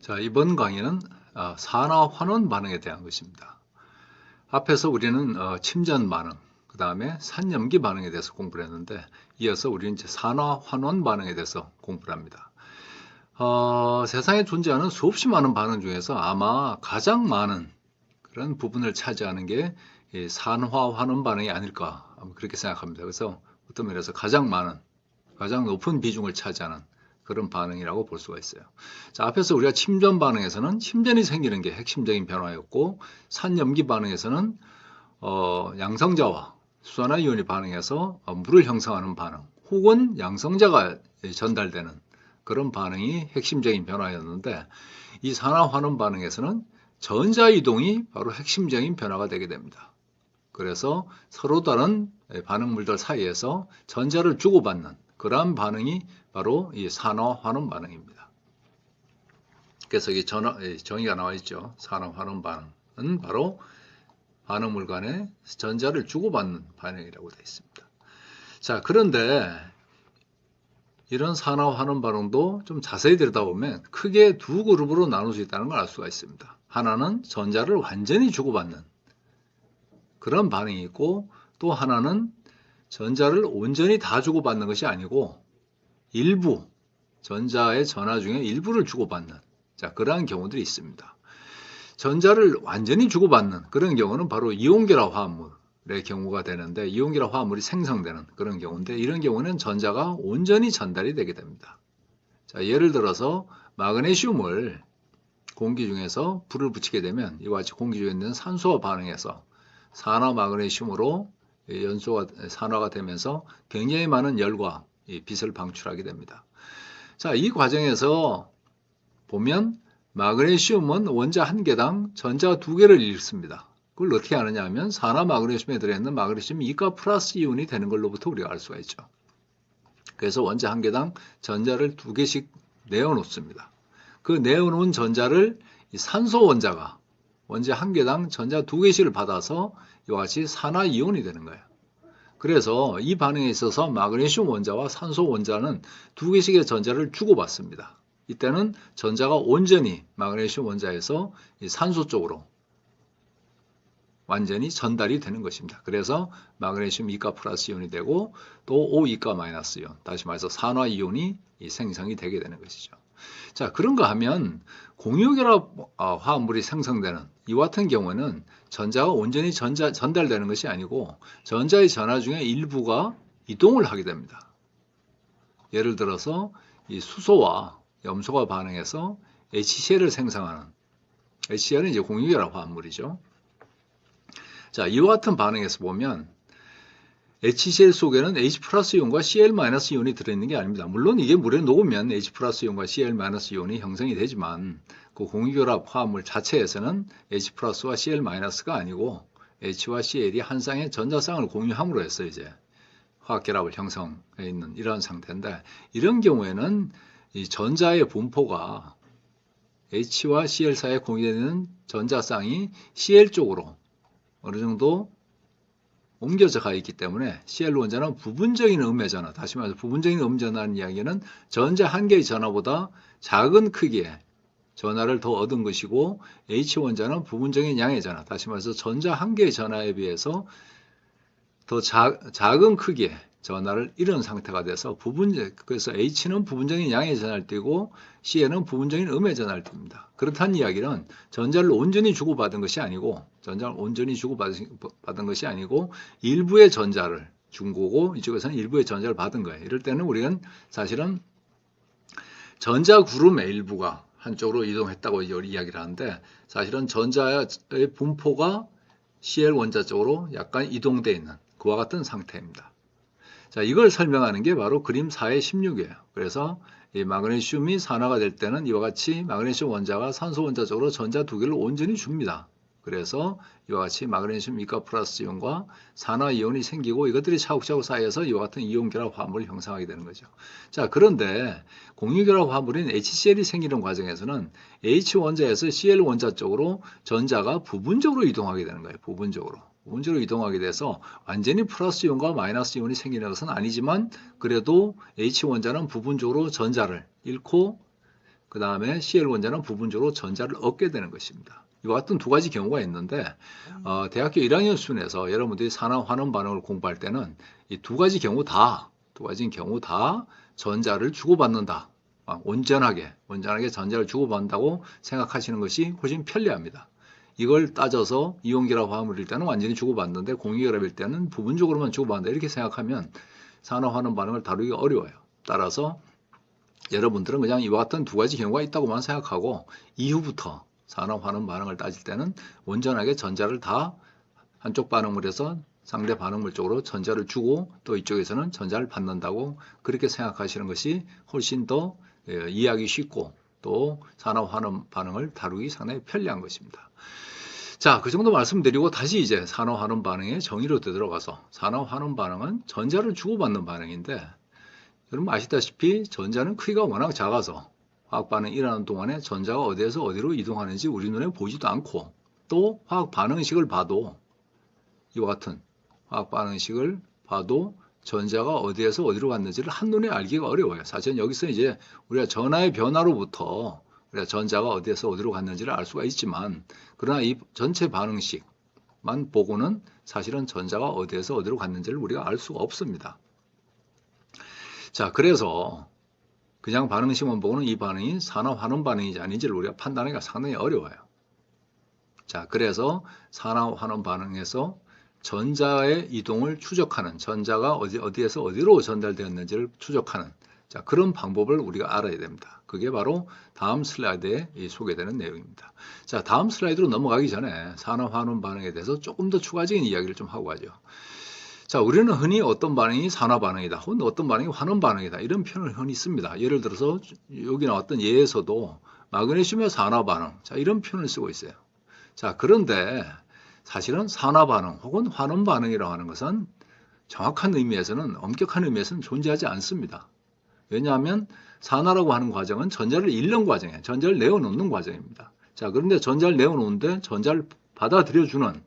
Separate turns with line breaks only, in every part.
자, 이번 강의는 산화환원 반응에 대한 것입니다. 앞에서 우리는 침전 반응, 그 다음에 산염기 반응에 대해서 공부를 했는데, 이어서 우리는 이제 산화환원 반응에 대해서 공부를 합니다. 세상에 존재하는 수없이 많은 반응 중에서 아마 가장 많은 그런 부분을 차지하는 게 이 산화환원 반응이 아닐까, 그렇게 생각합니다. 그래서 어떤 면에서 가장 많은, 가장 높은 비중을 차지하는 그런 반응이라고 볼 수가 있어요. 자, 앞에서 우리가 침전 반응에서는 침전이 생기는 게 핵심적인 변화였고, 산염기 반응에서는 양성자와 수산화이온이 반응해서 물을 형성하는 반응, 혹은 양성자가 전달되는 그런 반응이 핵심적인 변화였는데, 이 산화환원 반응에서는 전자 이동이 바로 핵심적인 변화가 되게 됩니다. 그래서 서로 다른 반응물들 사이에서 전자를 주고받는 그러한 반응이 바로 이 산화환원 반응입니다. 그래서 이 정의가 나와 있죠. 산화환원 반응은 바로 반응물 간에 전자를 주고받는 반응이라고 되어 있습니다. 자, 그런데 이런 산화환원 반응도 좀 자세히 들여다보면 크게 두 그룹으로 나눌 수 있다는 걸 알 수가 있습니다. 하나는 전자를 완전히 주고받는 그런 반응이 있고, 또 하나는 전자를 온전히 다 주고받는 것이 아니고 일부, 전자의 전하 중에 일부를 주고받는, 자, 그러한 경우들이 있습니다. 전자를 완전히 주고받는 그런 경우는 바로 이온결합 화합물의 경우가 되는데, 이온결합 화합물이 생성되는 그런 경우인데, 이런 경우는 전자가 온전히 전달이 되게 됩니다. 자, 예를 들어서 마그네슘을 공기 중에서 불을 붙이게 되면 이와 같이 공기 중에 있는 산소와 반응해서 산화 마그네슘으로 연소가 산화가 되면서 굉장히 많은 열과 빛을 방출하게 됩니다. 자, 이 과정에서 보면 마그네슘은 원자 한 개당 전자 두 개를 잃습니다. 그걸 어떻게 아느냐 하면 산화 마그네슘에 들어있는 마그네슘 2가 플러스 이온이 되는 걸로부터 우리가 알 수가 있죠. 그래서 원자 한 개당 전자를 두 개씩 내어놓습니다. 그 내어놓은 전자를 산소 원자가 원자 한 개당 전자 두 개씩을 받아서 이와 같이 산화 이온이 되는 거예요. 그래서 이 반응에 있어서 마그네슘 원자와 산소 원자는 두 개씩의 전자를 주고받습니다. 이때는 전자가 온전히 마그네슘 원자에서 산소 쪽으로 완전히 전달이 되는 것입니다. 그래서 마그네슘 2가 플러스 이온이 되고 또 O 2가 마이너스 이온, 다시 말해서 산화 이온이 생성이 되게 되는 것이죠. 자, 그런가 하면 공유결합 화합물이 생성되는 이와 같은 경우는 전자가 온전히 전달되는 것이 아니고 전자의 전하 중에 일부가 이동을 하게 됩니다. 예를 들어서 이 수소와 염소가 반응해서 HCl을 생성하는, HCl은 이제 공유결합 화합물이죠. 자, 이와 같은 반응에서 보면 HCl 속에는 H 플러스 이온과 Cl 마이너스 이온이 들어있는 게 아닙니다. 물론 이게 물에 녹으면 H 플러스 이온과 Cl 마이너스 이온이 형성이 되지만 그 공유결합 화합물 자체에서는 H 플러스와 Cl 마이너스가 아니고 H와 Cl이 한 쌍의 전자쌍을 공유함으로 해서 이제 화학결합을 형성해 있는 이런 상태인데, 이런 경우에는 이 전자의 분포가 H와 Cl 사이에 공유되는 전자쌍이 Cl 쪽으로 어느 정도 옮겨져 가 있기 때문에 Cl 원자는 부분적인 음의 전하, 다시 말해서 부분적인 음전하는 이야기는 전자 한 개의 전하보다 작은 크기의 전하를 더 얻은 것이고, H 원자는 부분적인 양의 전하, 다시 말해서 전자 한 개의 전하에 비해서 더 작은 크기의 전하를 잃은 상태가 돼서 그래서 H는 부분적인 양의 전하를 띠고 Cl은 부분적인 음의 전하를 띱니다. 그렇다는 이야기는 전자를 온전히 주고받은 것이 아니고, 일부의 전자를 준 거고 이쪽에서는 일부의 전자를 받은 거예요. 이럴 때는 우리는 사실은 전자 그룹의 일부가 한쪽으로 이동했다고 이야기를 하는데, 사실은 전자의 분포가 Cl 원자 쪽으로 약간 이동되어 있는 그와 같은 상태입니다. 자, 이걸 설명하는 게 바로 그림 4의 16이에요. 그래서 이 마그네슘이 산화가 될 때는 이와 같이 마그네슘 원자가 산소 원자 쪽으로 전자 두 개를 온전히 줍니다. 그래서 이와 같이 마그네슘 2가 플러스 이온과 산화 이온이 생기고 이것들이 차곡차곡 쌓여서 이와 같은 이온 결합 화합물을 형성하게 되는 거죠. 자, 그런데 공유 결합 화합물인 HCl이 생기는 과정에서는 H 원자에서 Cl 원자 쪽으로 전자가 부분적으로 이동하게 되는 거예요. 부분적으로 이동하게 돼서 완전히 플러스 이온과 마이너스 이온이 생기는 것은 아니지만, 그래도 H 원자는 부분적으로 전자를 잃고 그 다음에 CL 원자는 부분적으로 전자를 얻게 되는 것입니다. 이와 같은 두 가지 경우가 있는데 대학교 1학년 수준에서 여러분들이 산화 환원 반응을 공부할 때는 이 두 가지 경우 다 전자를 주고받는다. 온전하게 전자를 주고받는다고 생각하시는 것이 훨씬 편리합니다. 이걸 따져서 이온결합 화합물일 때는 완전히 주고받는데 공유결합일 때는 부분적으로만 주고받는다 이렇게 생각하면 산화 환원 반응을 다루기가 어려워요. 따라서 여러분들은 그냥 이와 같은 두 가지 경우가 있다고만 생각하고 이후부터 산화 환원 반응을 따질 때는 온전하게 전자를 다 한쪽 반응물에서 상대 반응물 쪽으로 전자를 주고 또 이쪽에서는 전자를 받는다고 그렇게 생각하시는 것이 훨씬 더 이해하기 쉽고 또 산화 환원 반응을 다루기 상당히 편리한 것입니다. 자, 그 정도 말씀드리고 다시 이제 산화 환원 반응의 정의로 되돌아가서 산화 환원 반응은 전자를 주고받는 반응인데 여러분 아시다시피 전자는 크기가 워낙 작아서 화학 반응이 일어나는 동안에 전자가 어디에서 어디로 이동하는지 우리 눈에 보이지도 않고 또 화학 반응식을 봐도 이와 같은 화학 반응식을 봐도 전자가 어디에서 어디로 갔는지를 한눈에 알기가 어려워요. 사실은 여기서 이제 우리가 전하의 변화로부터 우리가 전자가 어디에서 어디로 갔는지를 알 수가 있지만 그러나 이 전체 반응식만 보고는 사실은 전자가 어디에서 어디로 갔는지를 우리가 알 수가 없습니다. 자, 그래서 그냥 반응식만 보고는 이 반응이 산화 환원 반응인지 아닌지를 우리가 판단하기가 상당히 어려워요. 자, 그래서 산화 환원 반응에서 전자의 이동을 추적하는 전자가 어디에서 어디로 전달되었는지를 추적하는 자, 그런 방법을 우리가 알아야 됩니다. 그게 바로 다음 슬라이드에 소개되는 내용입니다. 자, 다음 슬라이드로 넘어가기 전에 산화 환원 반응에 대해서 조금 더 추가적인 이야기를 좀 하고 가죠. 자, 우리는 흔히 어떤 반응이 산화 반응이다, 혹은 어떤 반응이 환원 반응이다 이런 표현을 흔히 씁니다. 예를 들어서 여기 나왔던 예에서도 마그네슘의 산화 반응, 자 이런 표현을 쓰고 있어요. 자, 그런데 사실은 산화 반응 혹은 환원 반응이라고 하는 것은 정확한 의미에서는 엄격한 의미에서는 존재하지 않습니다. 왜냐하면 산화라고 하는 과정은 전자를 잃는 과정이에요. 전자를 내어놓는 과정입니다. 자, 그런데 전자를 내어놓는데 전자를 받아들여주는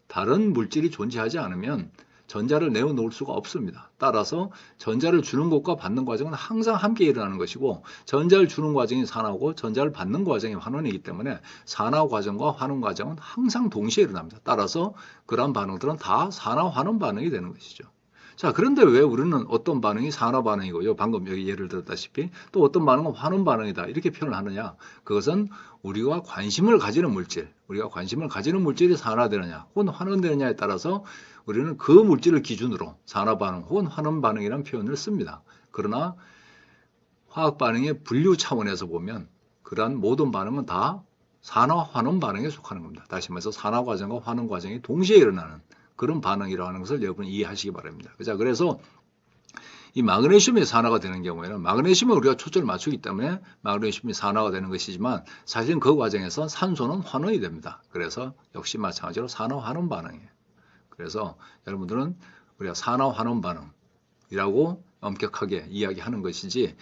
다른 물질이 존재하지 않으면 전자를 내어놓을 수가 없습니다. 따라서 전자를 주는 것과 받는 과정은 항상 함께 일어나는 것이고 전자를 주는 과정이 산화고 전자를 받는 과정이 환원이기 때문에 산화 과정과 환원 과정은 항상 동시에 일어납니다. 따라서 그러한 반응들은 다 산화 환원 반응이 되는 것이죠. 자, 그런데 왜 우리는 어떤 반응이 산화 반응이고요. 방금 여기 예를 들었다시피 또 어떤 반응은 환원 반응이다. 이렇게 표현을 하느냐. 그것은 우리가 관심을 가지는 물질이 산화되느냐 혹은 환원되느냐에 따라서 우리는 그 물질을 기준으로 산화 반응 혹은 환원 반응이라는 표현을 씁니다. 그러나 화학 반응의 분류 차원에서 보면 그러한 모든 반응은 다 산화 환원 반응에 속하는 겁니다. 다시 말해서 산화 과정과 환원 과정이 동시에 일어나는 그런 반응이라고 하는 것을 여러분 이해하시기 바랍니다. 자, 그래서 이 마그네슘이 산화가 되는 경우에는 마그네슘에 우리가 초점을 맞추기 때문에 마그네슘이 산화가 되는 것이지만 사실은 그 과정에서 산소는 환원이 됩니다. 그래서 역시 마찬가지로 산화 환원 반응이에요. 그래서 여러분들은 우리가 산화 환원 반응이라고 엄격하게 이야기하는 것이지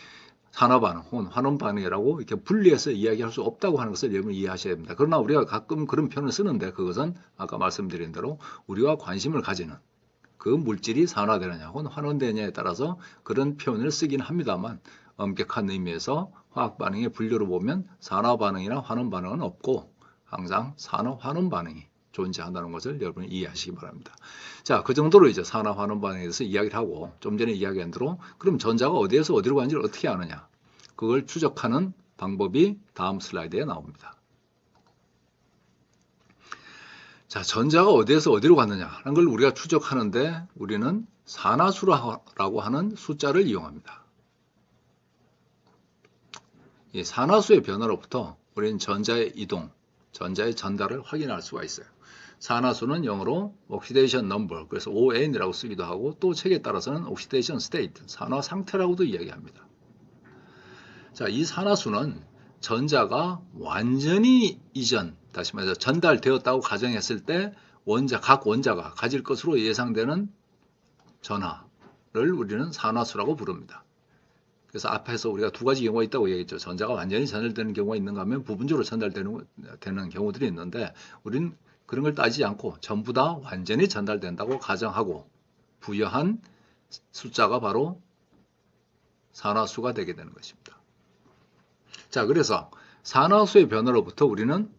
산화 반응 혹은 환원 반응이라고 이렇게 분리해서 이야기할 수 없다고 하는 것을 여러분 이해하셔야 됩니다. 그러나 우리가 가끔 그런 표현을 쓰는데 그것은 아까 말씀드린 대로 우리가 관심을 가지는 그 물질이 산화되느냐 혹은 환원되느냐에 따라서 그런 표현을 쓰긴 합니다만 엄격한 의미에서 화학 반응의 분류로 보면 산화 반응이나 환원 반응은 없고 항상 산화 환원 반응이 존재한다는 것을 여러분이 이해하시기 바랍니다. 자, 그 정도로 이제 산화 환원 반응에 대해서 이야기를 하고 좀 전에 이야기한 대로 그럼 전자가 어디에서 어디로 가는지를 어떻게 아느냐 그걸 추적하는 방법이 다음 슬라이드에 나옵니다. 자, 전자가 어디에서 어디로 갔느냐는 걸 우리가 추적하는데 우리는 산화수라고 하는 숫자를 이용합니다. 이 산화수의 변화로부터 우리는 전자의 이동, 전자의 전달을 확인할 수가 있어요. 산화수는 영어로 oxidation number, 그래서 ON이라고 쓰기도 하고 또 책에 따라서는 oxidation state, 산화 상태라고도 이야기합니다. 자, 이 산화수는 전자가 완전히 다시 말해서 전달되었다고 가정했을 때 각 원자가 가질 것으로 예상되는 전하를 우리는 산화수라고 부릅니다. 그래서 앞에서 우리가 두 가지 경우가 있다고 얘기했죠. 전자가 완전히 전달되는 경우가 있는가 하면 부분적으로 전달되는 경우들이 있는데 우리는 그런 걸 따지지 않고 전부 다 완전히 전달된다고 가정하고 부여한 숫자가 바로 산화수가 되게 되는 것입니다. 자, 그래서 산화수의 변화로부터 우리는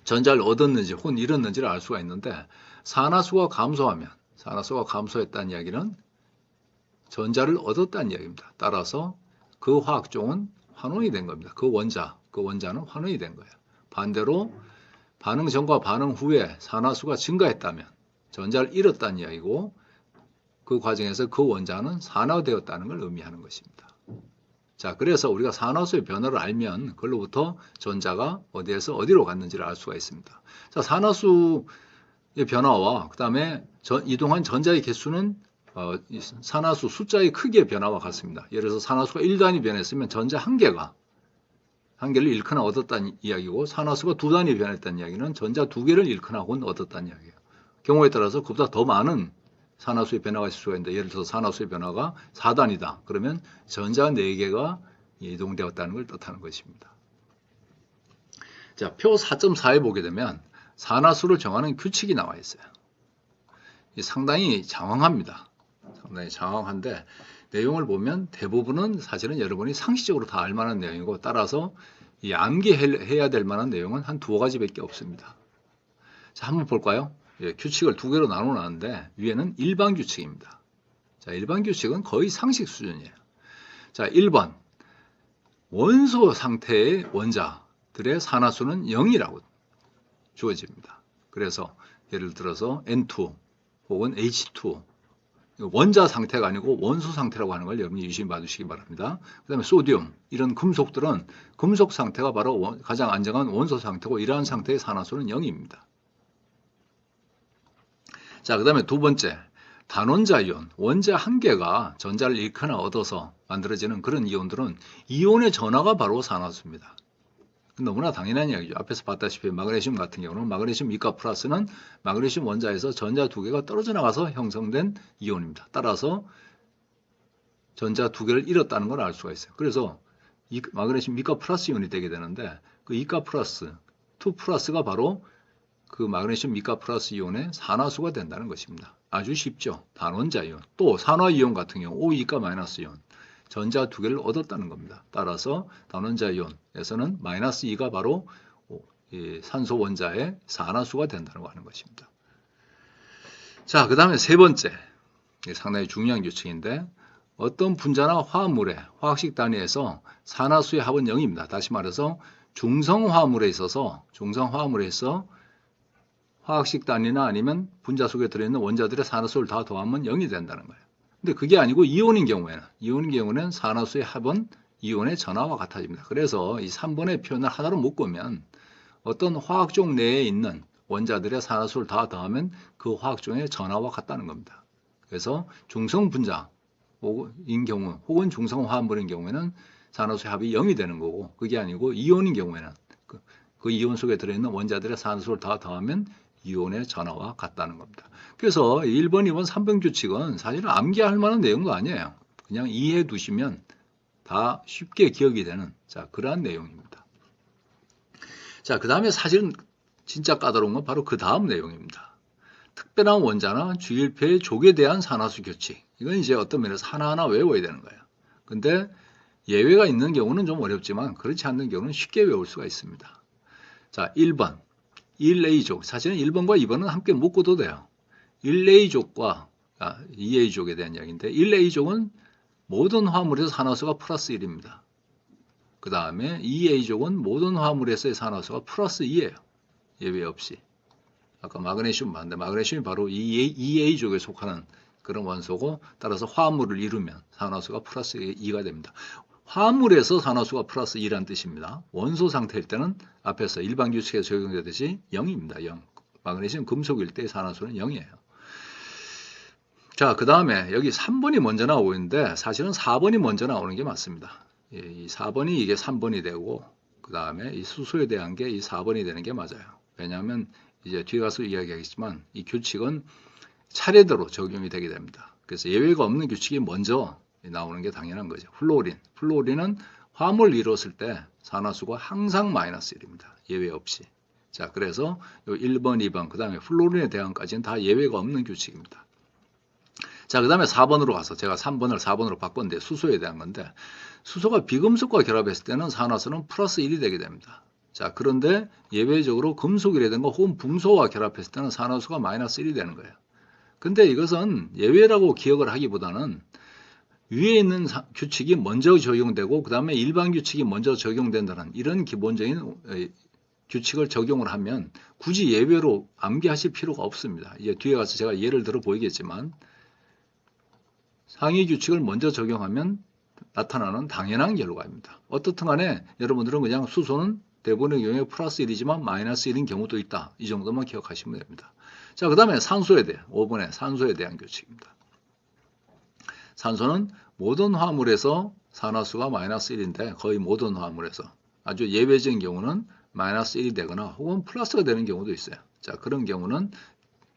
전자를 얻었는지 혹은 잃었는지를 알 수가 있는데 산화수가 감소했다는 이야기는 전자를 얻었다는 이야기입니다. 따라서 그 화학종은 환원이 된 겁니다. 그 원자는 환원이 된 거예요. 반대로 반응 전과 반응 후에 산화수가 증가했다면 전자를 잃었다는 이야기고 그 과정에서 그 원자는 산화되었다는 걸 의미하는 것입니다. 자, 그래서 우리가 산화수의 변화를 알면 그걸로부터 전자가 어디에서 어디로 갔는지를 알 수가 있습니다. 자, 산화수의 변화와 그 다음에 이동한 전자의 개수는 산화수 숫자의 크기의 변화와 같습니다. 예를 들어서 산화수가 1단위 변했으면 전자 한 개를 잃거나 얻었다는 이야기고 산화수가 2단위 변했다는 이야기는 전자 2개를 잃거나 혹은 얻었다는 이야기예요. 경우에 따라서 그보다 더 많은 산화수의 변화가 있을 수가 있는데 예를 들어서 산화수의 변화가 4단위다. 그러면 전자 4개가 이동되었다는 걸 뜻하는 것입니다. 자, 표 4.4에 보게 되면 산화수를 정하는 규칙이 나와 있어요. 상당히 장황합니다. 상당히 장황한데 내용을 보면 대부분은 사실은 여러분이 상식적으로 다 알만한 내용이고 따라서 이 암기해야 될 만한 내용은 한 2가지밖에 없습니다. 자, 한번 볼까요? 규칙을 2개로 나눠놨는데 위에는 일반 규칙입니다. 자, 일반 규칙은 거의 상식 수준이에요. 자, 1번 원소 상태의 원자들의 산화수는 0이라고 주어집니다. 그래서 예를 들어서 N2 혹은 H2 원자 상태가 아니고 원소 상태라고 하는 걸 여러분이 유심히 봐주시기 바랍니다. 그 다음에 소듐 이런 금속들은 금속 상태가 바로 가장 안정한 원소 상태고 이러한 상태의 산화수는 0입니다. 자, 그 다음에 2번째 단원자 이온, 원자 한 개가 전자를 잃거나 얻어서 만들어지는 그런 이온들은 이온의 전하가 바로 산화수입니다. 너무나 당연한 이야기죠. 앞에서 봤다시피 마그네슘 같은 경우는 마그네슘 이가 플러스는 마그네슘 원자에서 전자 2개가 떨어져 나가서 형성된 이온입니다. 따라서 전자 2개를 잃었다는 걸 알 수가 있어요. 그래서 마그네슘 이가 플러스 이온이 되게 되는데 그 이가 플러스, 2 플러스가 바로 그 마그네슘 이가 플러스 이온의 산화수가 된다는 것입니다. 아주 쉽죠. 단원자 이온. 또 산화 이온 같은 경우 O 이가 마이너스 이온. 전자 2개를 얻었다는 겁니다. 따라서 단원자 이온에서는 마이너스 2가 바로 산소 원자의 산화수가 된다고 하는 것입니다. 자, 그 다음에 3번째. 상당히 중요한 규칙인데 어떤 분자나 화합물의 화학식 단위에서 산화수의 합은 0입니다. 다시 말해서 중성화합물에 있어서 화학식 단위나 아니면 분자 속에 들어있는 원자들의 산화수를 다 더하면 0이 된다는 거예요. 근데 그게 아니고 이온인 경우에는 산화수의 합은 이온의 전하와 같아집니다. 그래서 이 3번의 표현을 하나로 묶으면 어떤 화학종 내에 있는 원자들의 산화수를 다 더하면 그 화학종의 전하와 같다는 겁니다. 그래서 중성 분자인 경우 혹은 중성 화합물인 경우에는 산화수의 합이 0이 되는 거고 그게 아니고 이온인 경우에는 그 이온 속에 들어있는 원자들의 산화수를 다 더하면 이온의 전하와 같다는 겁니다. 그래서 1번, 2번, 3번 규칙은 사실은 암기할 만한 내용도 아니에요. 그냥 이해해 두시면 다 쉽게 기억이 되는 그러한 내용입니다. 자, 그 다음에 사실은 진짜 까다로운 건 바로 그 다음 내용입니다. 특별한 원자나 주일표의 족에 대한 산화수 규칙. 이건 이제 어떤 면에서 하나하나 외워야 되는 거예요. 근데 예외가 있는 경우는 좀 어렵지만 그렇지 않는 경우는 쉽게 외울 수가 있습니다. 자, 1번. 1A족. 사실은 1번과 2번은 함께 묶어도 돼요. 1A족과 2A족에 대한 이야기인데 1A족은 모든 화물에서 산화수가 플러스 1입니다. 그 다음에 2A족은 모든 화물에서의 산화수가 플러스 2예요. 예외 없이. 아까 마그네슘 봤는데 마그네슘이 바로 2A족에 속하는 그런 원소고 따라서 화합물을 이루면 산화수가 플러스 2가 됩니다. 화합물에서 산화수가 플러스 2라는 뜻입니다. 원소 상태일 때는 앞에서 일반 규칙에 적용되듯이 0입니다. 0. 마그네슘 금속일 때 산화수는 0이에요. 자, 그 다음에 여기 3번이 먼저 나오고 있는데 사실은 4번이 먼저 나오는 게 맞습니다. 이 4번이 이게 3번이 되고 그 다음에 이 수소에 대한 게 이 4번이 되는 게 맞아요. 왜냐하면 이제 뒤에 가서 이야기하겠지만 이 규칙은 차례대로 적용이 되게 됩니다. 그래서 예외가 없는 규칙이 먼저 나오는 게 당연한 거죠. 플루오린은 화합물을 이루었을 때 산화수가 항상 마이너스 1입니다. 예외 없이. 자, 그래서 1번, 2번, 그 다음에 플루오린에 대한까지는 다 예외가 없는 규칙입니다. 자, 그 다음에 4번으로 가서 제가 3번을 4번으로 바꿨는데 수소에 대한 건데 수소가 비금속과 결합했을 때는 산화수는 플러스 1이 되게 됩니다. 자, 그런데 예외적으로 금속이라든가 혹은 붕소와 결합했을 때는 산화수가 마이너스 1이 되는 거예요. 근데 이것은 예외라고 기억을 하기보다는 위에 있는 규칙이 먼저 적용되고 그 다음에 일반 규칙이 먼저 적용된다는 이런 기본적인 규칙을 적용을 하면 굳이 예외로 암기하실 필요가 없습니다. 이제 뒤에 가서 제가 예를 들어 보이겠지만 상위 규칙을 먼저 적용하면 나타나는 당연한 결과입니다. 어떻든 간에 여러분들은 그냥 수소는 대부분의 경우에 플러스 1이지만 마이너스 1인 경우도 있다. 이 정도만 기억하시면 됩니다. 자, 그 다음에 산소에 대해 5번에 산소에 대한 규칙입니다. 산소는 모든 화물에서 산화수가 마이너스 1인데 거의 모든 화물에서 아주 예외적인 경우는 마이너스 1이 되거나 혹은 플러스가 되는 경우도 있어요. 자, 그런 경우는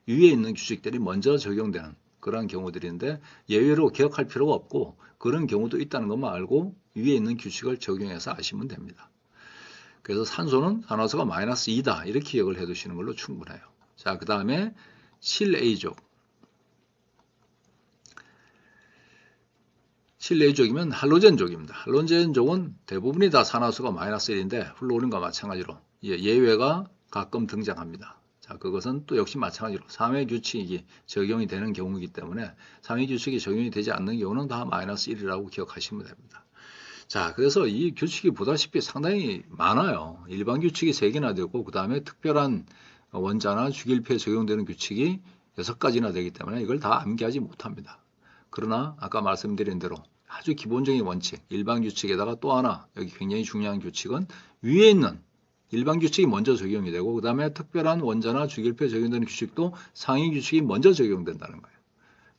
위에 있는 규칙들이 먼저 적용되는 그런 경우들인데 예외로 기억할 필요가 없고 그런 경우도 있다는 것만 알고 위에 있는 규칙을 적용해서 아시면 됩니다. 그래서 산소는 산화수가 마이너스 2다 이렇게 기억을 해 두시는 걸로 충분해요. 자, 그 다음에 실A족. 실A족이면 할로젠족입니다. 할로젠족은 대부분이 다 산화수가 마이너스 1인데 플루오린과 마찬가지로 예외가 가끔 등장합니다. 자, 그것은 또 역시 마찬가지로 3회 규칙이 적용이 되는 경우이기 때문에 3회 규칙이 적용이 되지 않는 경우는 다 마이너스 1이라고 기억하시면 됩니다. 자, 그래서 이 규칙이 보다시피 상당히 많아요. 일반 규칙이 3개나 되고 그 다음에 특별한 원자나 주기율표에 적용되는 규칙이 6가지나 되기 때문에 이걸 다 암기하지 못합니다. 그러나 아까 말씀드린 대로 아주 기본적인 원칙, 일반 규칙에다가 또 하나 여기 굉장히 중요한 규칙은 위에 있는 일반 규칙이 먼저 적용이 되고 그 다음에 특별한 원자나 주기율표에 적용되는 규칙도 상위 규칙이 먼저 적용된다는 거예요.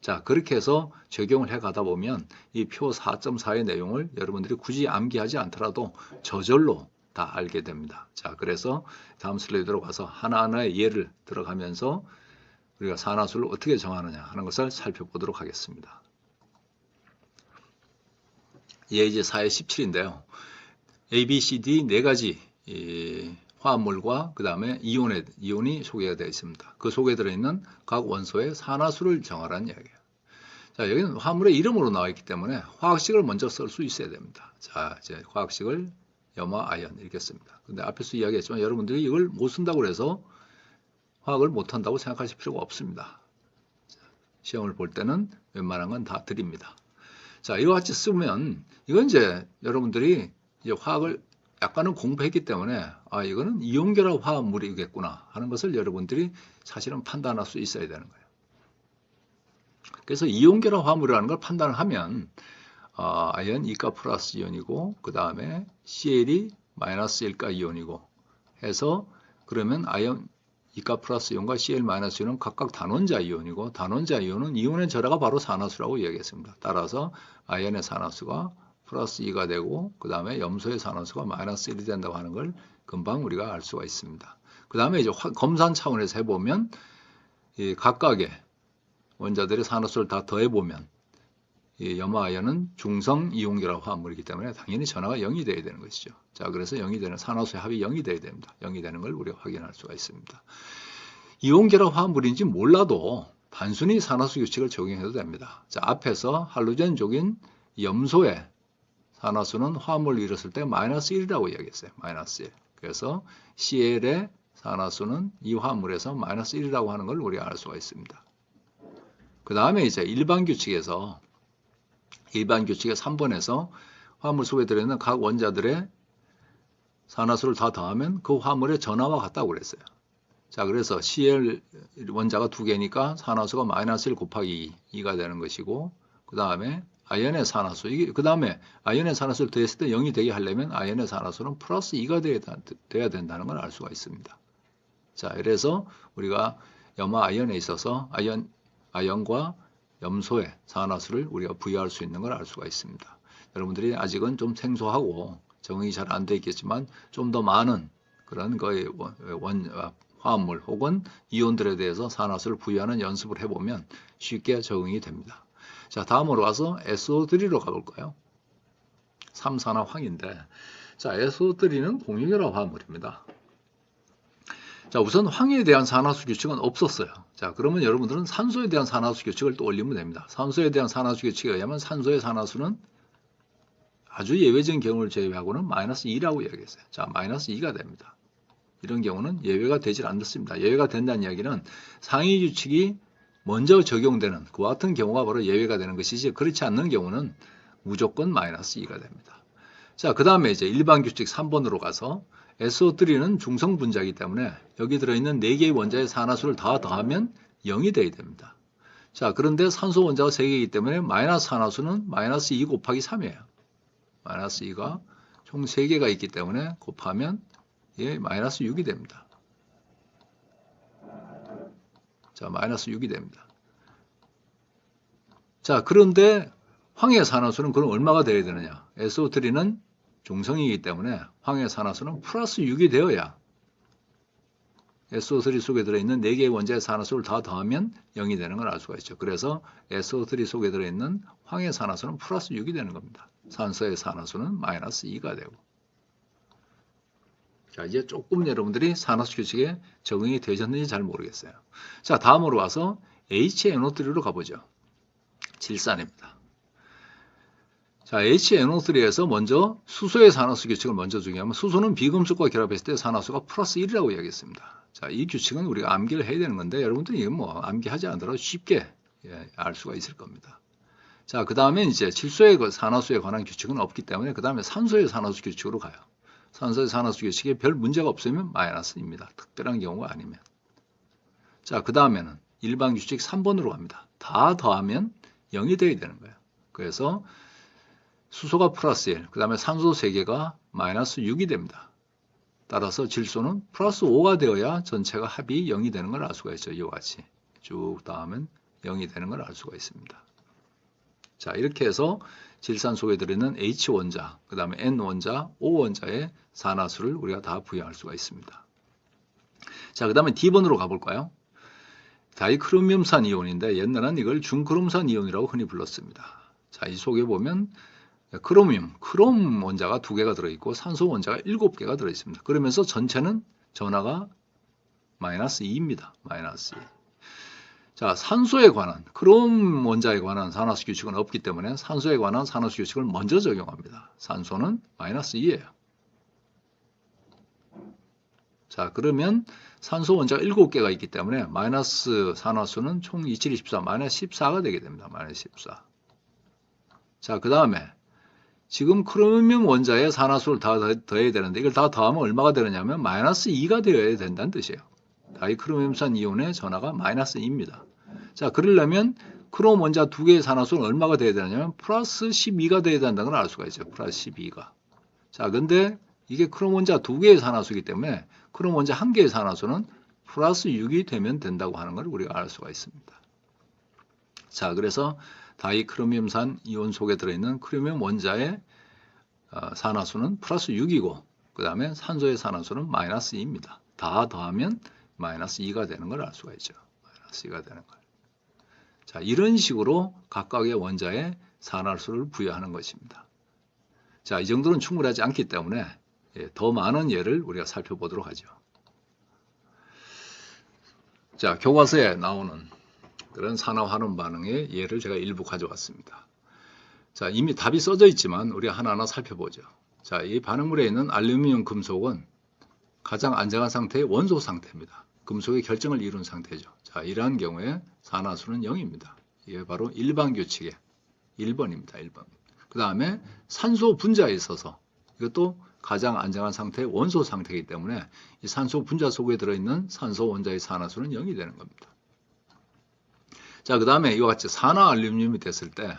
자, 그렇게 해서 적용을 해 가다 보면 이 표 4.4의 내용을 여러분들이 굳이 암기하지 않더라도 저절로 다 알게 됩니다. 자, 그래서 다음 슬라이드로 가서 하나하나의 예를 들어가면서 우리가 산화수를 어떻게 정하느냐 하는 것을 살펴보도록 하겠습니다. 예제 4의 17인데요. A, B, C, D 4가지 화합물과 그 다음에 이온이 소개가 되어 있습니다. 그 속에 들어있는 각 원소의 산화수를 정하라는 이야기예요. 자, 여기는 화합물의 이름으로 나와 있기 때문에 화학식을 먼저 쓸 수 있어야 됩니다. 자, 이제 화학식을 염화, 아연 이렇게 씁니다. 근데 앞에서 이야기했지만 여러분들이 이걸 못 쓴다고 해서 화학을 못 한다고 생각하실 필요가 없습니다. 시험을 볼 때는 웬만한 건 다 드립니다. 자, 이거 같이 쓰면 이건 이제 여러분들이 이제 화학을 약간은 공부했기 때문에 아, 이거는 이온결합 화합물이겠구나 하는 것을 여러분들이 사실은 판단할 수 있어야 되는 거예요. 그래서 이온결합 화합물이라는 걸 판단을 하면 아연 2가 플러스 이온이고 그 다음에 CL이 마이너스 1가 이온이고 해서 그러면 아연 2가 플러스 이온과 CL 마이너스 이온은 각각 단원자 이온이고 단원자 이온은 이온의 절하가 바로 산화수라고 이야기했습니다. 따라서 아연의 산화수가 플러스 2가 되고 그 다음에 염소의 산화수가 마이너스 1이 된다고 하는 걸 금방 우리가 알 수가 있습니다. 그 다음에 이제 검산 차원에서 해보면 이 각각의 원자들의 산화수를 다 더해보면 이 염화아연은 중성 이온결합 화합물이기 때문에 당연히 전하가 0이 돼야 되는 것이죠. 자, 그래서 0이 되는 산화수의 합이 0이 돼야 됩니다. 0이 되는 걸 우리가 확인할 수가 있습니다. 이온결합 화합물인지 몰라도 단순히 산화수 규칙을 적용해도 됩니다. 자, 앞에서 할로젠족인 염소의 산화수는 화합물을 이뤘을 때 마이너스 1이라고 이야기했어요. 마이너스 1. 그래서 CL의 산화수는 이 화합물에서 마이너스 1이라고 하는 걸 우리가 알 수가 있습니다. 그 다음에 이제 일반 규칙의 3번에서 화합물 속에 들어있는 각 원자들의 산화수를 다 더하면 그 화합물의 전하와 같다고 그랬어요. 자, 그래서 CL 원자가 2개니까 산화수가 마이너스 1 곱하기 2가 되는 것이고 그 다음에 아연의 산화수, 그 다음에 아연의 산화수를 더했을 때 0이 되게 하려면 아연의 산화수는 플러스 2가 돼야 된다는 걸 알 수가 있습니다. 자, 그래서 우리가 염화 아연에 있어서 아연과 염소의 산화수를 우리가 부여할 수 있는 걸 알 수가 있습니다. 여러분들이 아직은 좀 생소하고 적응이 잘 안 되어 있겠지만 좀 더 많은 그런 거의 화합물 혹은 이온들에 대해서 산화수를 부여하는 연습을 해보면 쉽게 적응이 됩니다. 자, 다음으로 가서 SO3로 가볼까요? 3산화황인데 자, SO3는 공유결합 화합물입니다. 자, 자, 우선 황해에 대한 산화수 규칙은 없었어요. 자, 그러면 여러분들은 산소에 대한 산화수 규칙을 또 올리면 됩니다. 산소에 대한 산화수 규칙에 의하면 산소의 산화수는 아주 예외적인 경우를 제외하고는 마이너스 2라고 이야기했어요. 자, 마이너스 2가 됩니다. 이런 경우는 예외가 되질 않습니다. 예외가 된다는 이야기는 상위 규칙이 먼저 적용되는 그와 같은 경우가 바로 예외가 되는 것이지, 그렇지 않는 경우는 무조건 마이너스 2가 됩니다. 자, 그 다음에 이제 일반 규칙 3번으로 가서 SO3는 중성 분자이기 때문에 여기 들어있는 4개의 원자의 산화수를 다 더하면 0이 돼야 됩니다. 자, 그런데 산소 원자가 3개이기 때문에 마이너스 산화수는 마이너스 2 곱하기 3이에요. 마이너스 2가 총 3개가 있기 때문에 곱하면 마이너스 6이 됩니다. 자, 마이너스 6이 됩니다. 자, 그런데 황해 산화수는 그럼 얼마가 돼야 되느냐? SO3는 중성이기 때문에 황해 산화수는 플러스 6이 되어야 SO3 속에 들어있는 4개의 원자의 산화수를 다 더하면 0이 되는 걸 알 수가 있죠. 그래서 SO3 속에 들어있는 황해 산화수는 플러스 6이 되는 겁니다. 산소의 산화수는 마이너스 2가 되고. 자, 이제 조금 여러분들이 산화수 규칙에 적응이 되셨는지 잘 모르겠어요. 자, 다음으로 와서 HNO3로 가보죠. 질산입니다. 자, HNO3에서 먼저 수소의 산화수 규칙을 먼저 중요하면 수소는 비금속과 결합했을 때 산화수가 플러스 1이라고 이야기했습니다. 자, 이 규칙은 우리가 암기를 해야 되는 건데 여러분들이 이건 뭐 암기하지 않더라도 쉽게 알 수가 있을 겁니다. 자, 그 다음에 이제 질소의 산화수에 관한 규칙은 없기 때문에 그 다음에 산소의 산화수 규칙으로 가요. 산소의 산화수 규칙에 별 문제가 없으면 마이너스입니다. 특별한 경우가 아니면. 자, 그 다음에는 일반 규칙 3번으로 갑니다. 다 더하면 0이 돼야 되는 거예요. 그래서 수소가 플러스 1, 그 다음에 산소 3개가 마이너스 6이 됩니다. 따라서 질소는 플러스 5가 되어야 전체가 합이 0이 되는 걸 알 수가 있죠. 이와 같이 쭉 더하면 0이 되는 걸 알 수가 있습니다. 자, 이렇게 해서 질산 속에 들어있는 H원자, 그 다음에 N원자, O원자의 산화수를 우리가 다 부여할 수가 있습니다. 자, 그 다음에 D번으로 가볼까요? 다이크로미움산 이온인데 옛날에는 이걸 중크롬산 이온이라고 흔히 불렀습니다. 자, 이 속에 보면 크롬 원자가 2개가 들어있고 산소 원자가 7개가 들어있습니다. 그러면서 전체는 전하가 마이너스 2입니다. 마이너스 2. 자, 산소에 관한, 크롬 원자에 관한 산화수 규칙은 없기 때문에 산소에 관한 산화수 규칙을 먼저 적용합니다. 산소는 마이너스 2예요. 자, 그러면 산소 원자가 7개가 있기 때문에 마이너스 산화수는 총 27, 24, 마이너스 14가 되게 됩니다. 마이너스 14. 자, 그 다음에 지금 크로미움 원자의 산화수를 다 더해야 되는데 이걸 다 더하면 얼마가 되느냐면 마이너스 2가 되어야 된다는 뜻이에요. 다이크로미움산 이온의 전하가 마이너스 2입니다. 자, 그러려면 크롬 원자 2개의 산화수는 얼마가 되어야 되냐면 플러스 12가 되어야 된다는 걸 알 수가 있어요. 플러스 12가. 자, 근데 이게 크롬 원자 2개의 산화수이기 때문에 크롬 원자 1개의 산화수는 플러스 6이 되면 된다고 하는 걸 우리가 알 수가 있습니다. 자, 그래서 다이크로미움산 이온 속에 들어있는 크로미움 원자의 산화수는 플러스 6이고 그 다음에 산소의 산화수는 마이너스 2입니다. 다 더하면 마이너스 2가 되는 걸 알 수가 있죠. 마이너스 2가 되는 걸. 자, 이런 식으로 각각의 원자의 산화수를 부여하는 것입니다. 자, 이 정도는 충분하지 않기 때문에 더 많은 예를 우리가 살펴보도록 하죠. 자, 교과서에 나오는 그런 산화환원 반응의 예를 제가 일부 가져왔습니다. 자, 이미 답이 써져 있지만 우리 하나하나 살펴보죠. 자, 이 반응물에 있는 알루미늄 금속은 가장 안정한 상태의 원소 상태입니다. 금속의 결정을 이룬 상태죠. 자, 이러한 경우에 산화수는 0입니다. 이게 바로 일반 규칙의 1번입니다. 1번. 그 다음에 산소 분자에 있어서 이것도 가장 안정한 상태의 원소 상태이기 때문에 이 산소 분자 속에 들어있는 산소 원자의 산화수는 0이 되는 겁니다. 자, 그 다음에 이와 같이 산화알루미늄이 됐을 때,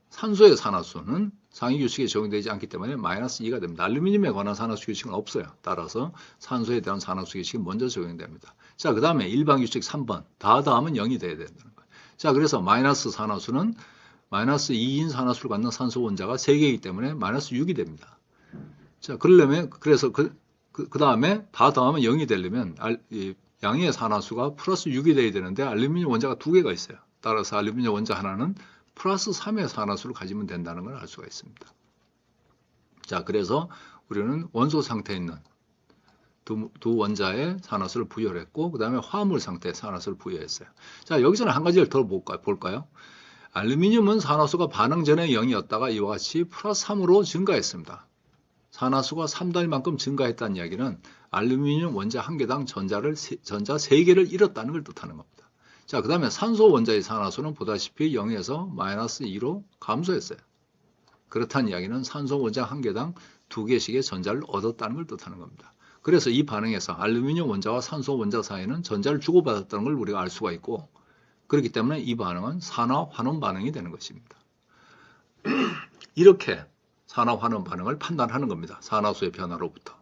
산소의 산화수는 상위 규칙에 적용되지 않기 때문에 마이너스 2가 됩니다. 알루미늄에 관한 산화수 규칙은 없어요. 따라서 산소에 대한 산화수 규칙이 먼저 적용됩니다. 자, 그 다음에 일반 규칙 3번. 다 더하면 0이 돼야 된다는 거예요. 자, 그래서 마이너스 산화수는 마이너스 2인 산화수를 갖는 산소 원자가 3개이기 때문에 마이너스 6이 됩니다. 자, 그러려면, 그래서 그 다음에 다 더하면 0이 되려면, 양의 산화수가 플러스 6이 돼야 되는데 알루미늄 원자가 2개가 있어요. 따라서 알루미늄 원자 하나는 플러스 3의 산화수를 가지면 된다는 걸 알 수가 있습니다. 자, 그래서 우리는 원소 상태에 있는 두 원자의 산화수를 부여를 했고 그 다음에 화물 상태의 산화수를 부여했어요. 자, 여기서는 한 가지를 더 볼까요? 알루미늄은 산화수가 반응 전에 0이었다가 이와 같이 플러스 3으로 증가했습니다. 산화수가 3단위만큼 증가했다는 이야기는 알루미늄 원자 한 개당 전자 3개를 잃었다는 걸 뜻하는 겁니다. 자, 그 다음에 산소 원자의 산화수는 보다시피 0에서 마이너스 2로 감소했어요. 그렇다는 이야기는 산소 원자 한 개당 2개씩의 전자를 얻었다는 걸 뜻하는 겁니다. 그래서 이 반응에서 알루미늄 원자와 산소 원자 사이에는 전자를 주고받았다는 걸 우리가 알 수가 있고 그렇기 때문에 이 반응은 산화 환원 반응이 되는 것입니다. 이렇게 산화 환원 반응을 판단하는 겁니다. 산화수의 변화로부터.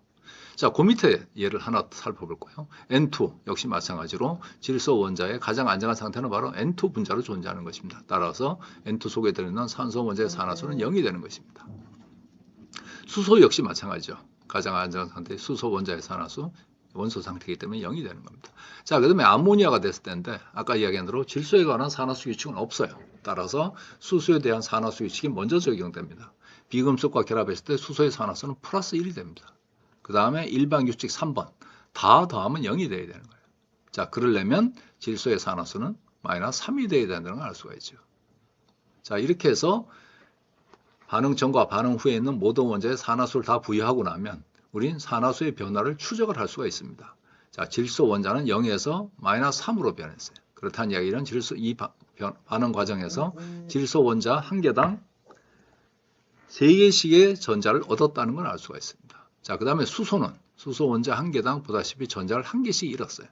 자, 그 밑에 예를 하나 살펴볼까요? N2 역시 마찬가지로 질소 원자의 가장 안정한 상태는 바로 N2 분자로 존재하는 것입니다. 따라서 N2 속에 들어있는 산소 원자의 산화수는 0이 되는 것입니다. 수소 역시 마찬가지죠. 가장 안정한 상태의 수소 원자의 산화수 원소 상태이기 때문에 0이 되는 겁니다. 자, 그 다음에 암모니아가 됐을 때인데 아까 이야기한 대로 질소에 관한 산화수 규칙은 없어요. 따라서 수소에 대한 산화수 규칙이 먼저 적용됩니다. 비금속과 결합했을 때 수소의 산화수는 플러스 1이 됩니다. 그 다음에 일반 규칙 3번 다 더하면 0이 돼야 되는 거예요. 자, 그러려면 질소의 산화수는 마이너스 3이 돼야 된다는 걸 알 수가 있죠. 자, 이렇게 해서 반응 전과 반응 후에 있는 모든 원자의 산화수를 다 부여하고 나면 우린 산화수의 변화를 추적을 할 수가 있습니다. 자, 질소 원자는 0에서 마이너스 3으로 변했어요. 그렇다는 이야기는 이 반응 과정에서 질소 원자 한 개당 3개씩의 전자를 얻었다는 걸 알 수가 있습니다. 자, 그 다음에 수소는 수소 원자 한 개당 보다시피 전자를 1개씩 잃었어요.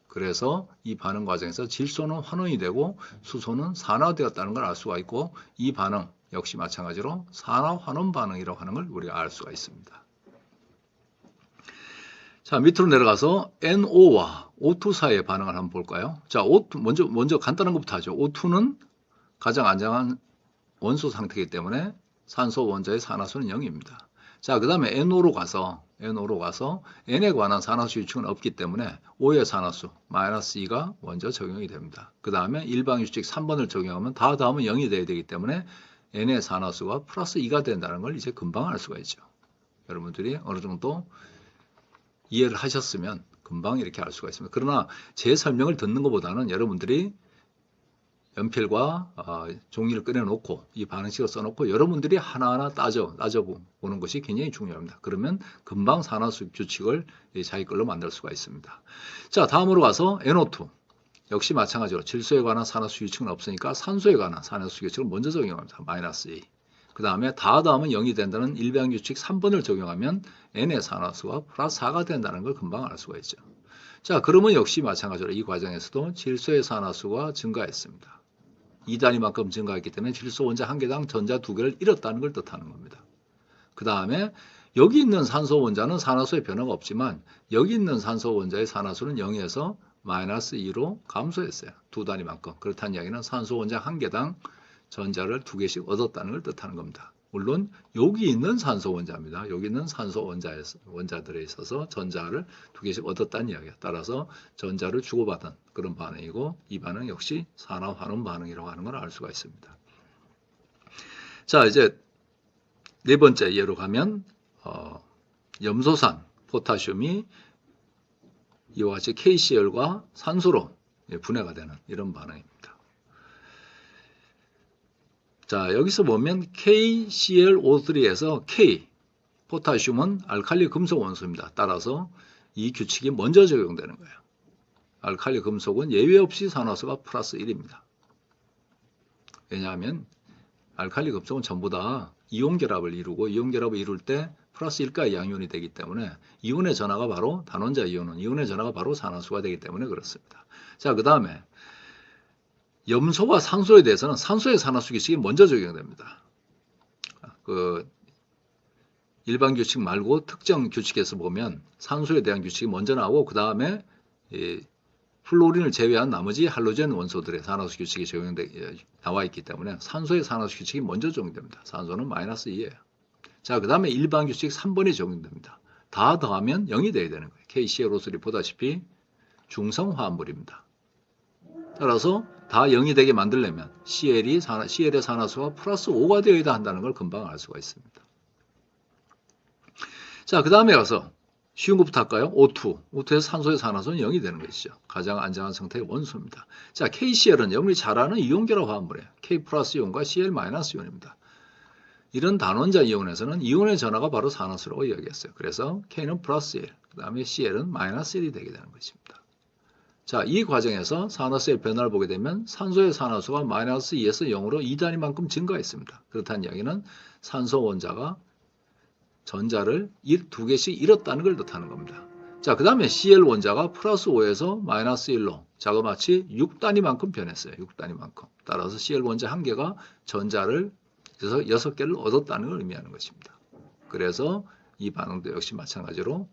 그래서 이 반응 과정에서 질소는 환원이 되고 수소는 산화되었다는 걸 알 수가 있고 이 반응 역시 마찬가지로 산화 환원 반응이라고 하는 걸 우리가 알 수가 있습니다. 자, 밑으로 내려가서 NO와 O2 사이의 반응을 한번 볼까요? 자, O2 먼저 간단한 것부터 하죠. O2는 가장 안정한 원소 상태이기 때문에 산소 원자의 산화수는 0입니다. 자, 그 다음에 NO로 가서 N에 관한 산화수 규칙은 없기 때문에 O의 산화수 마이너스 2가 먼저 적용이 됩니다. 그 다음에 일반 규칙 3번을 적용하면 다 더하면 0이 돼야 되기 때문에 N의 산화수가 플러스 2가 된다는 걸 이제 금방 알 수가 있죠. 여러분들이 어느 정도 이해를 하셨으면 금방 이렇게 알 수가 있습니다. 그러나 제 설명을 듣는 것보다는 여러분들이 연필과 종이를 꺼내놓고 이 반응식을 써놓고 여러분들이 하나하나 따져보는 것이 굉장히 중요합니다. 그러면 금방 산화수 규칙을 자기 걸로 만들 수가 있습니다. 자, 다음으로 가서 NO2 역시 마찬가지로 질소에 관한 산화수 규칙은 없으니까 산소에 관한 산화수 규칙을 먼저 적용합니다. 마이너스 2. 그 다음에 다 더하면 0이 된다는 일반 규칙 3번을 적용하면 N의 산화수가 플러스 4가 된다는 걸 금방 알 수가 있죠. 자, 그러면 역시 마찬가지로 이 과정에서도 질소의 산화수가 증가했습니다. 2단위만큼 증가했기 때문에 질소 원자 한 개당 전자 2개를 잃었다는 걸 뜻하는 겁니다. 그 다음에 여기 있는 산소 원자는 산화수의 변화가 없지만 여기 있는 산소 원자의 산화수는 0에서 마이너스 2로 감소했어요. 2단위만큼. 그렇다는 이야기는 산소 원자 한 개당 전자를 2개씩 얻었다는 걸 뜻하는 겁니다. 물론 여기 있는 산소 원자입니다. 여기 있는 산소 원자들에 있어서 전자를 2개씩 얻었다는 이야기에 따라서 전자를 주고받은 그런 반응이고 이 반응 역시 산화 환원 반응이라고 하는 걸 알 수가 있습니다. 자, 이제 네 번째 예로 가면 염소산, 포타슘이 이와 같이 KCl과 산소로 분해가 되는 이런 반응입니다. 자, 여기서 보면 KClO3에서 K, 포타슘은 알칼리 금속 원소입니다. 따라서 이 규칙이 먼저 적용되는 거예요. 알칼리 금속은 예외 없이 산화수가 플러스 1입니다. 왜냐하면 알칼리 금속은 전부 다 이온 결합을 이루고 이온 결합을 이룰 때 플러스 1가의 양이온이 되기 때문에 이온의 전하가 바로 단원자 이온은 이온의 전하가 바로 산화수가 되기 때문에 그렇습니다. 자, 그 다음에 염소와 산소에 대해서는 산소의 산화수 규칙이 먼저 적용됩니다. 일반 규칙 말고 특정 규칙에서 보면 산소에 대한 규칙이 먼저 나오고 그 다음에 플로린을 제외한 나머지 할로젠 원소들의 산화수 규칙이 나와 있기 때문에 산소의 산화수 규칙이 먼저 적용됩니다. 산소는 마이너스 2예요. 자, 그 다음에 일반 규칙 3번이 적용됩니다. 다 더하면 0이 돼야 되는 거예요. KClO3 보다시피 중성화합물입니다. 따라서 다 0이 되게 만들려면 CL의 산화수가 플러스 5가 되어야 한다는 걸 금방 알 수가 있습니다. 자, 그 다음에 가서 쉬운 것부터 할까요? O2. O2에서 산소의 산화수는 0이 되는 것이죠. 가장 안정한 상태의 원소입니다. 자, KCl은 여러분이 잘 아는 이온결합 화합물이에요. K 플러스 이온과 Cl 마이너스 이온입니다. 이런 단원자 이온에서는 이온의 전하가 바로 산화수라고 이야기했어요. 그래서 K는 플러스 1, 그 다음에 Cl은 마이너스 1이 되게 되는 것입니다. 자, 이 과정에서 산화수의 변화를 보게 되면 산소의 산화수가 마이너스 2에서 0으로 2단위만큼 증가했습니다. 그렇다는 이야기는 산소 원자가 전자를 두 개씩 잃었다는 걸 뜻하는 겁니다. 자, 그 다음에 Cl 원자가 플러스 5에서 마이너스 1로 자그마치 6단위만큼 변했어요. 6단위만큼. 따라서 Cl 원자 한 개가 전자를 그래서 6개를 얻었다는 걸 의미하는 것입니다. 그래서 이 반응도 역시 마찬가지로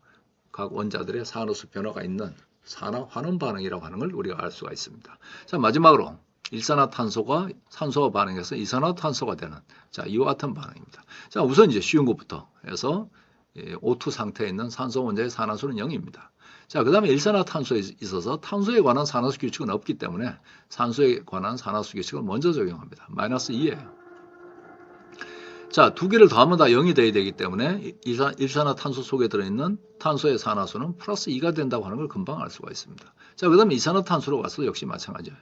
각 원자들의 산화수 변화가 있는 산화 환원 반응이라고 하는 걸 우리가 알 수가 있습니다. 자, 마지막으로 일산화탄소가 산소와 반응해서 이산화탄소가 되는 자, 이와 같은 반응입니다. 자, 우선 이제 쉬운 것부터 해서 O2 상태에 있는 산소 원자의 산화수는 0입니다. 자, 그 다음에 일산화탄소에 있어서 탄소에 관한 산화수 규칙은 없기 때문에 산소에 관한 산화수 규칙을 먼저 적용합니다. 마이너스 2예요. 자, 두 개를 더하면 다 0이 돼야 되기 때문에 일산화탄소 속에 들어있는 탄소의 산화수는 플러스 2가 된다고 하는 걸 금방 알 수가 있습니다. 자, 그 다음에 이산화탄소로 가서 역시 마찬가지예요.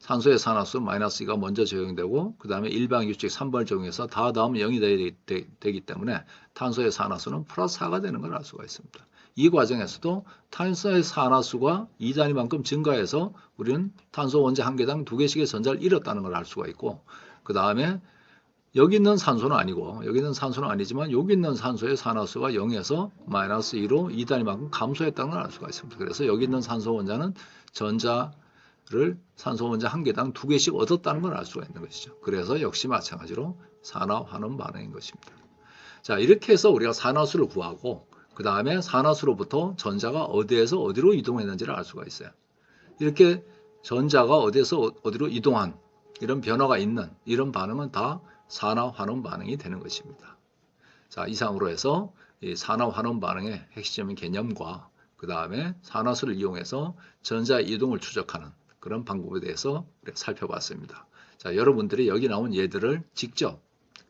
산소의 산화수 마이너스 2가 먼저 적용되고 그 다음에 일반규칙 3번을 적용해서 다 더하면 0이 되기 때문에 탄소의 산화수는 플러스 4가 되는 걸 알 수가 있습니다. 이 과정에서도 탄소의 산화수가 2단위만큼 증가해서 우리는 탄소 원자 한 개당 2개씩의 전자를 잃었다는 걸 알 수가 있고 그 다음에 여기 있는 산소는 아니고 여기 있는 산소는 아니지만 여기 있는 산소의 산화수가 0에서 마이너스 2로 2단위만큼 감소했다는 걸 알 수가 있습니다. 그래서 여기 있는 산소 원자는 전자를 산소 원자 한 개당 2개씩 얻었다는 걸 알 수가 있는 것이죠. 그래서 역시 마찬가지로 산화 환원 반응인 것입니다. 자, 이렇게 해서 우리가 산화수를 구하고 그 다음에 산화수로부터 전자가 어디에서 어디로 이동했는지를 알 수가 있어요. 이렇게 전자가 어디에서 어디로 이동한 이런 변화가 있는 이런 반응은 다 산화 환원 반응이 되는 것입니다. 자, 이상으로 해서 이 산화 환원 반응의 핵심적인 개념과 그 다음에 산화수를 이용해서 전자 이동을 추적하는 그런 방법에 대해서 우리가 살펴봤습니다. 자, 여러분들이 여기 나온 예들을 직접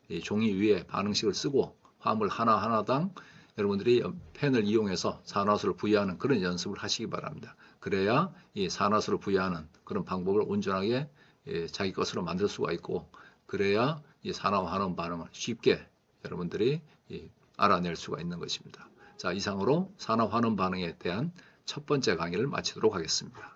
이 종이 위에 반응식을 쓰고 화물 하나하나당 여러분들이 펜을 이용해서 산화수를 부여하는 그런 연습을 하시기 바랍니다. 그래야 이 산화수를 부여하는 그런 방법을 온전하게 자기 것으로 만들 수가 있고 그래야 이 산화 환원 반응을 쉽게 여러분들이 알아낼 수가 있는 것입니다. 자, 이상으로 산화 환원 반응에 대한 첫 번째 강의를 마치도록 하겠습니다.